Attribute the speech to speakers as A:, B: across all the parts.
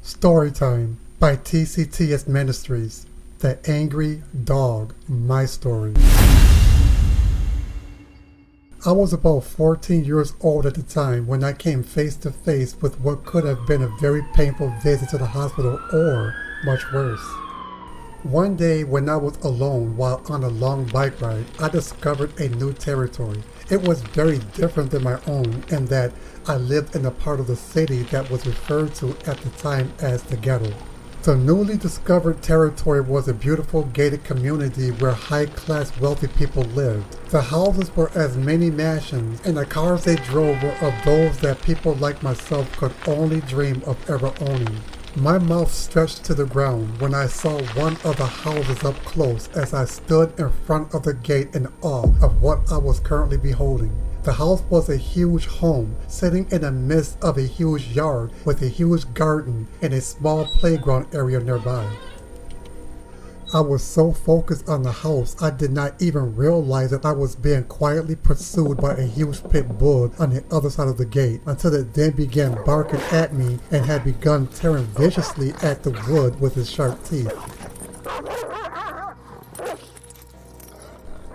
A: Storytime by TKING Ministries. The Angry Dog, My Story. I was about 14 years old at the time when I came face to face with what could have been a very painful visit to the hospital or much worse. One day when I was alone while on a long bike ride, I discovered a new territory. It was very different than my own in that I lived in a part of the city that was referred to at the time as the ghetto. The newly discovered territory was a beautiful gated community where high-class wealthy people lived. The houses were as mini mansions, and the cars they drove were of those that people like myself could only dream of ever owning. My mouth stretched to the ground when I saw one of the houses up close as I stood in front of the gate in awe of what I was currently beholding. The house was a huge home sitting in the midst of a huge yard with a huge garden and a small playground area nearby. I was so focused on the house I did not even realize that I was being quietly pursued by a huge pit bull on the other side of the gate until it then began barking at me and had begun tearing viciously at the wood with its sharp teeth.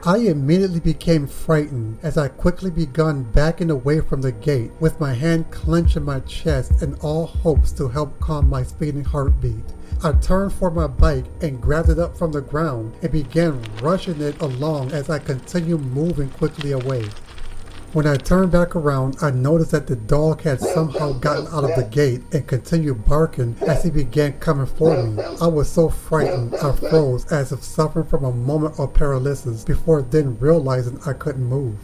A: I immediately became frightened as I quickly began backing away from the gate with my hand clenching my chest in all hopes to help calm my speeding heartbeat. I turned for my bike and grabbed it up from the ground and began rushing it along as I continued moving quickly away. When I turned back around, I noticed that the dog had somehow gotten out of the gate and continued barking as he began coming for me. I was so frightened I froze as if suffering from a moment of paralysis before then realizing I couldn't move.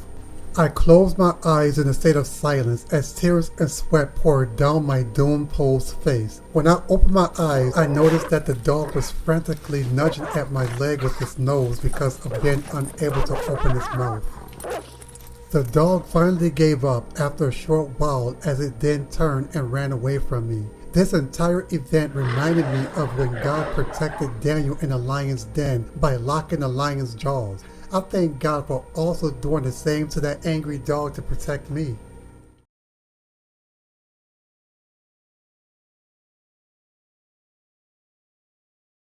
A: I closed my eyes in a state of silence as tears and sweat poured down my doom-posed face. When I opened my eyes, I noticed that the dog was frantically nudging at my leg with his nose because of being unable to open his mouth. The dog finally gave up after a short while as it then turned and ran away from me. This entire event reminded me of when God protected Daniel in a lion's den by locking the lion's jaws. I thank God for also doing the same to that angry dog to protect me.